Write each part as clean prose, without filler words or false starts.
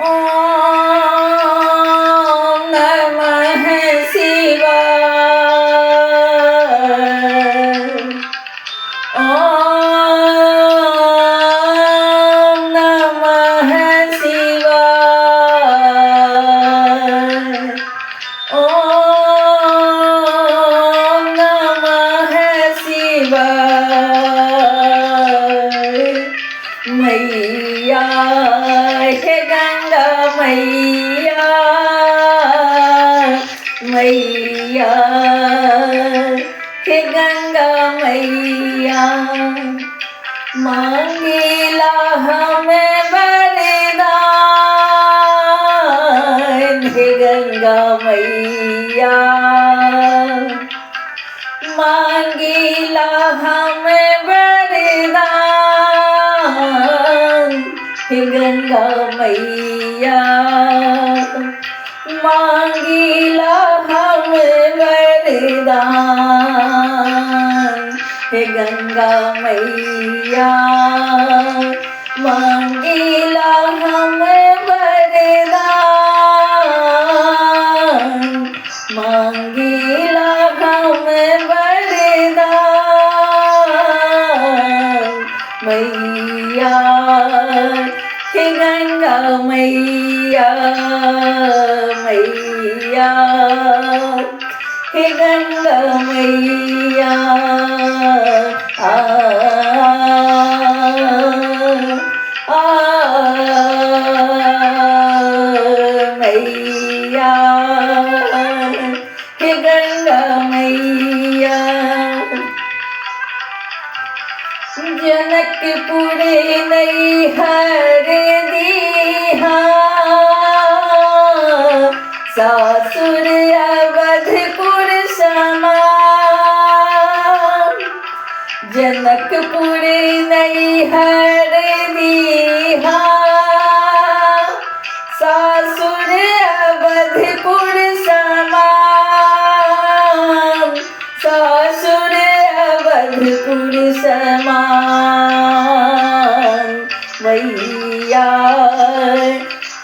ॐ नमः शिवाय। ॐ नमः शिवाय। ॐ नमः शिवाय। मैया हे गंगा मैया, मैया हे गंगा मैया, मांगेला हमें वरदान हे गंगा मैया, मांगेला हमें वरदान हे गंगा मैया, मांगेला हमें वरदान हे गंगा मैया, मांगेला हमें वरदान, मांगेला हमें वरदान। मैया हे गंगा मैया, मैया हे गंगा मैया, आ मैया हे गंगा मैया। जनकपुर नैहर दीहा, सासुर अवधपुर समान। जनकपुर नैहर दीहा, सासुर अवधपुर समान, सासुर अवधपुर समान। मैया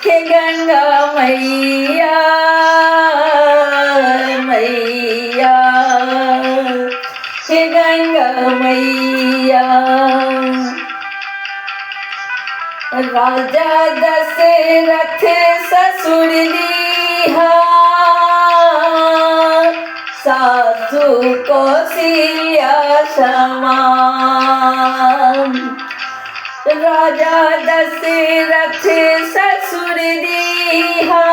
हे गंगा मैया, मैया हे गंगा मैया। राजा दशरथ ससुर दीहा, सासु कौशल्या समान। राजा दशरथ ससुर दीहा,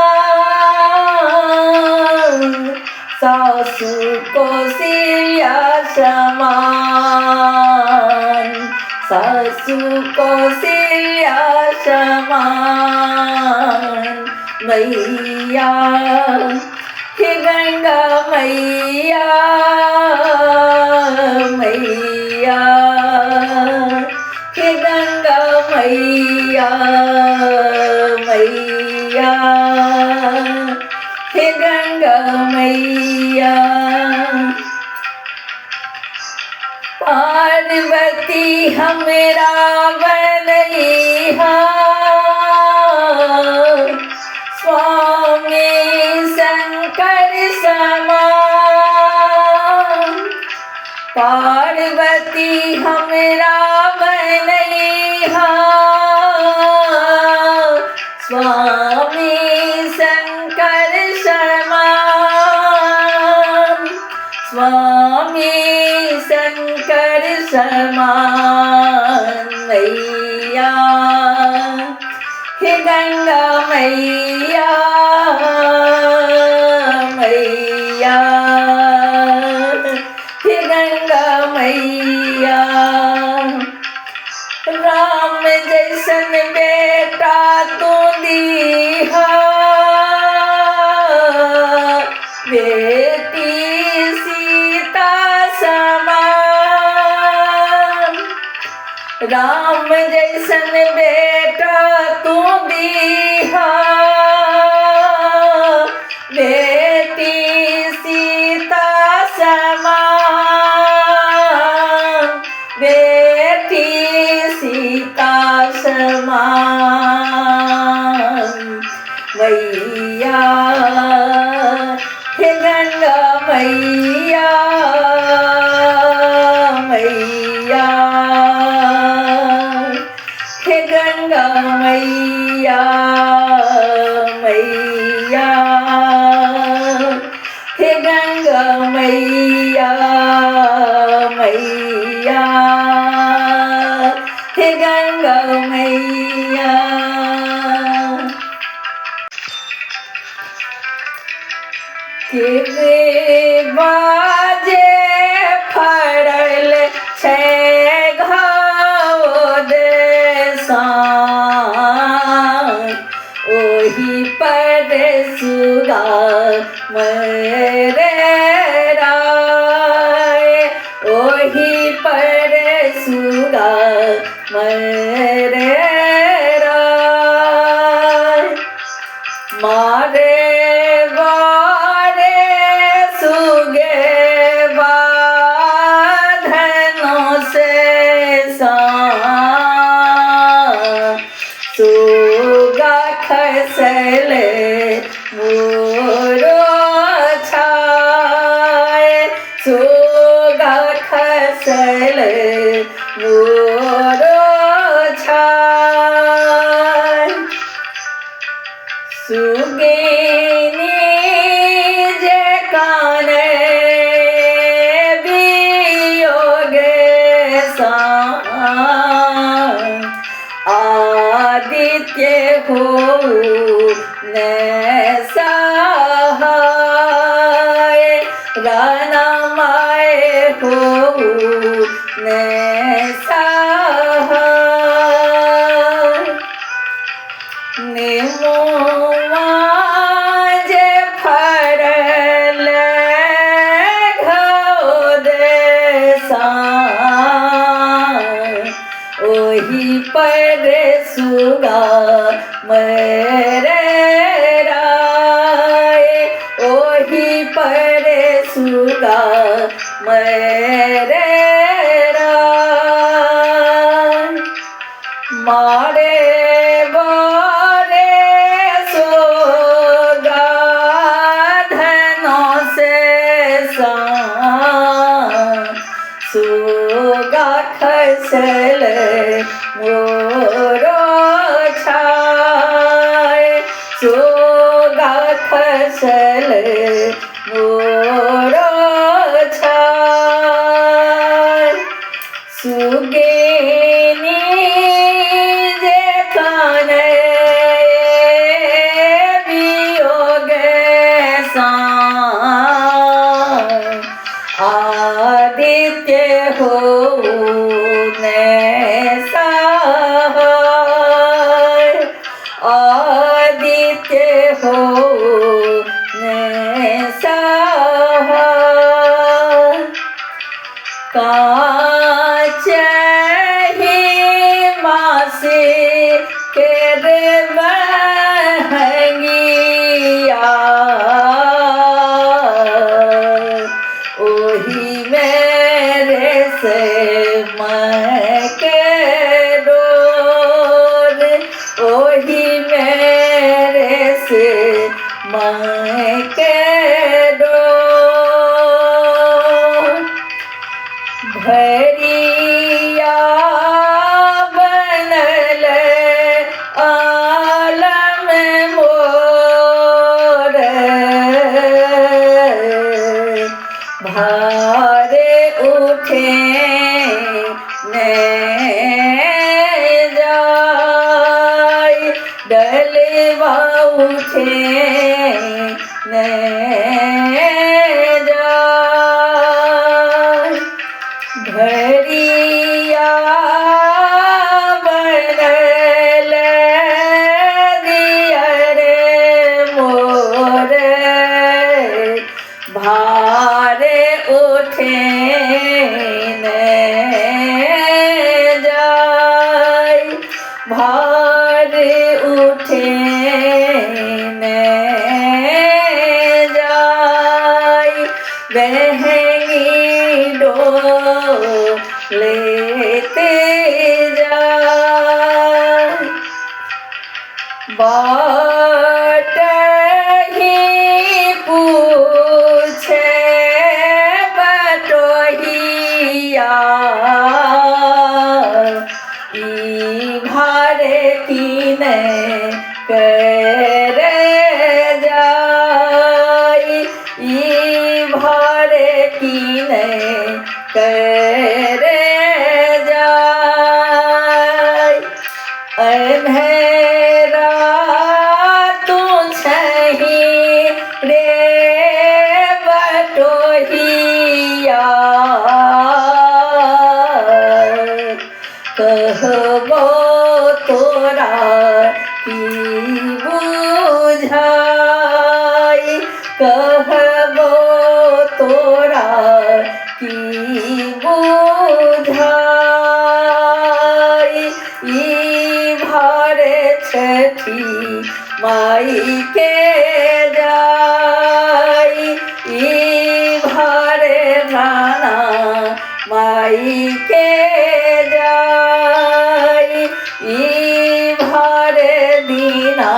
सासु कौशल्या समान, सासु कौशल्या समान। मैया हे गंगा मैया, मैया हे गंगा मैया, मैया हे गंगा मैया। पार्वती हमरा बनैहा, स्वामी शंकर समान। पार्वती हमरा बनैहा, स्वामी शंकर समान, स्वामी शंकर समान। मैया हे गंगा मैया, मैया हे गंगा मैया। राम जैसन बेटा तू दीहा, बेटी सीता समान। राम जैसन बेटा तू दीहा, बेटी सीता समान, बेटी सीता समान। मैया हे गंगा मैया मैया हे गंगा मैया मैया हे गंगा मैया मैया हे गंगा मैया। के बाजे फड़ल छे घाव देसान ओही पर सुगा मरे राय ओही पर सुगा मरे राय मारे बारे सुगे बाधनों से सुगा खसले मोरो छाए सुगा खसले मोरो छाए सुगेनी जे काने वियोगे आदित्य हो न सहाय रानामाय हो न सहाय निमोमा जे फड़ल घाव देसान ओही पर सुगा मरे राय ओही पर सुगा मरे राय मारे बारे सोगा धनों से सुगा खसले मोरो छाए सुगा खसले मोरो छाए सुगेनी जे काने वियोगे आदित्य हो न सहाय आदित्य हो न सहाय काच ही मासी के महंगिया ओही मेरे से के डोर ओही मेरे से के डोर भरिया बनल आलम मोर भारे उठे ने जाय डलवा उठे ने जाय भरिया बनल दिया रे मोर भारे उठे ने जाय भारे उठे ने जाय बहनी डो लेते जाय बाट पूछे बटोहिया ई भारे कीने करे जाई ई भारे कीने करे जाई अंधेरा तू छही रे बटोहिया कहबो तोरा की बुझाई कहबो तोरा की बुझाई ई भारे छठी माई के जाई ई भारे राना माई के जाई ई भारे दीना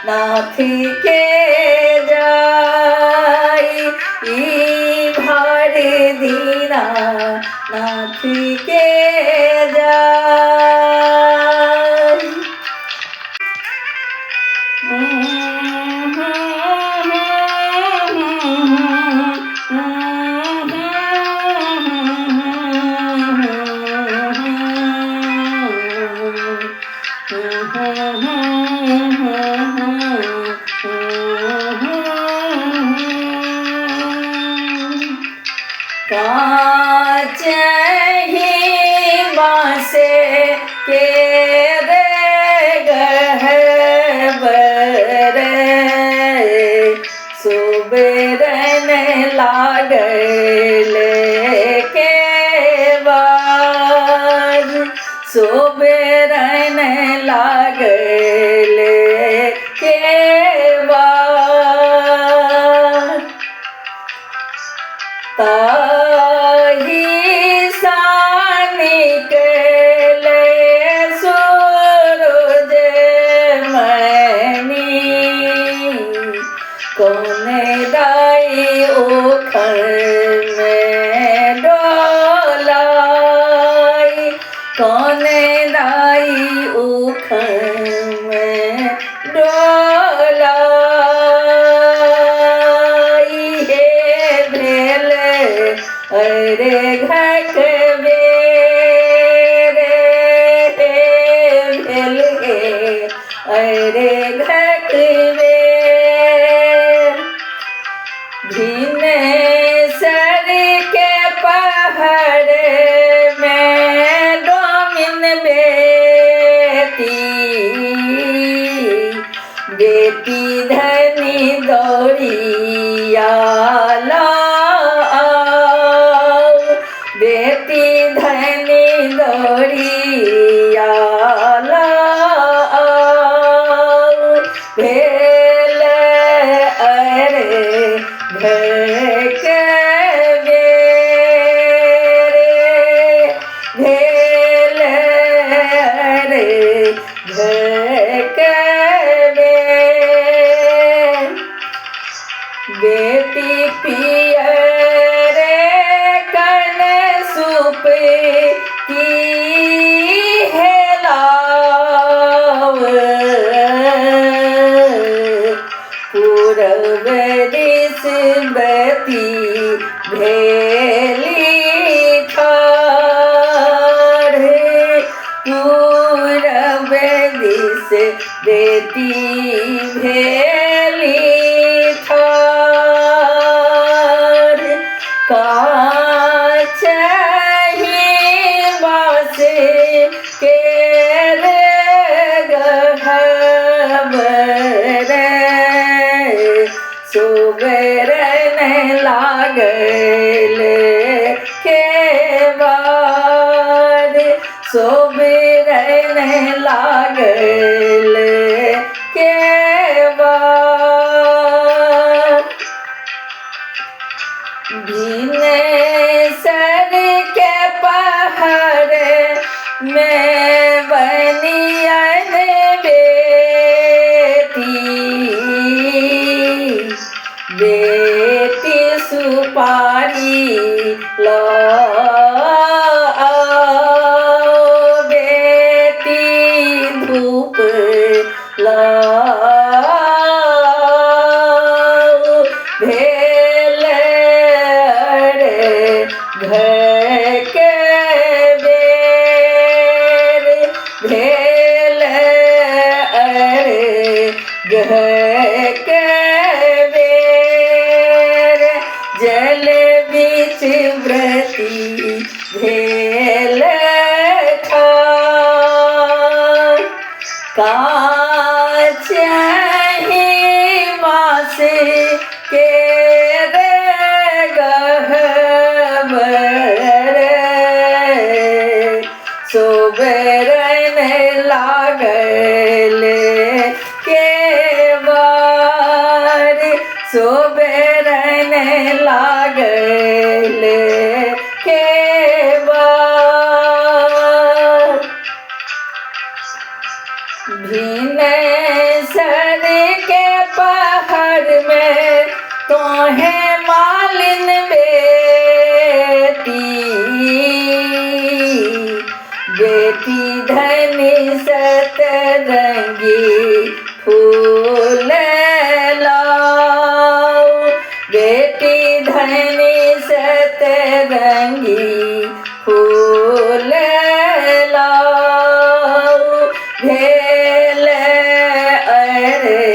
नाथ के जाई ई भारे दीना नाथ के जाई काचही बासे के रे गहबरे सुबेरन लागले के बाद सुबेरन लागले के बाद ताही निकले सूरज मणि कौन दाई उखड़ में डोलाई कौन दाई उखड़ में डोलाई हे भेले अरे घटवे अरे घटवे भीने सर के पहाड़ में डोमिन बेटी धनी दौड़िया बेटी धनी दौड़िया भेल अरे घटवे भेल अरे घटवे बेटी पियर कन सुप की हेलाव पूरब दिस बती भेली ठाढ़ पूरब दिस बेटी भेली ठाढ़ काचही बास के रे गहबरे सुबेरन लागले के बाद सुबेरन लागले के बाद भीने सर के पहाड़ में बनियन बेटी लाओ भेल रे घर के बेर भेल रे घर के बेर जल बीच व्रती भेल ठार काचहि बाँस के रे गहबर सोबरन लागल के बार सोबरन लागल के बार भिनेसर के पहाड़ में तोहे मालिन बेटी बेटी धनी सतरंगी फूल लाओ बेटी धनी सतरंगी फूल लाओ भेल रे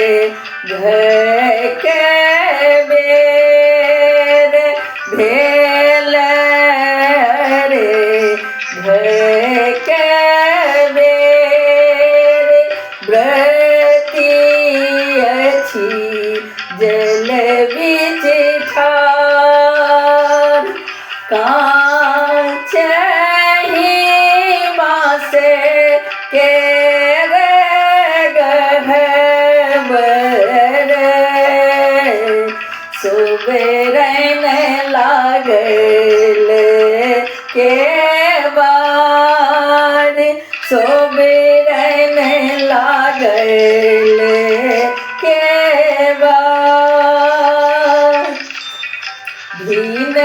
घर के बेर भेल रे घर के बेर व्रती अछि जल बीच ठार काचहि बाँस के रे गहबर सोबरन लागल के बार सोबरन लागल के बार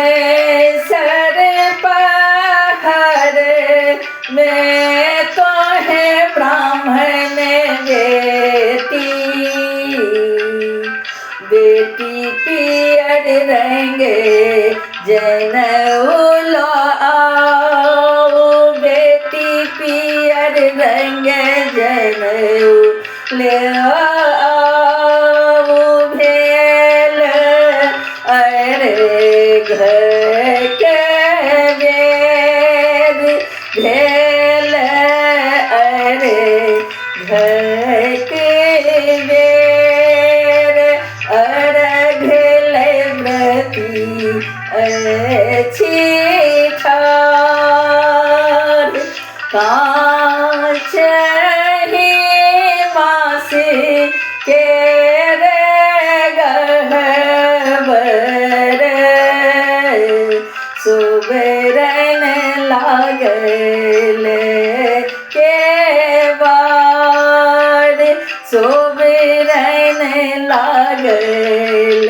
भिनेसर पहाड़ में तोहे ब्राह्मण बेटी बेटी पियर रंगे जनऊ लाओ बेटी पियर रंग जनऊ ले आओ भेल रे घर के बेर भेल रे घर के बेर अर्घल व्रती अछि ठार काचहि बाँस के रे गहबर सोबरन लागल के बार सोबरन लागल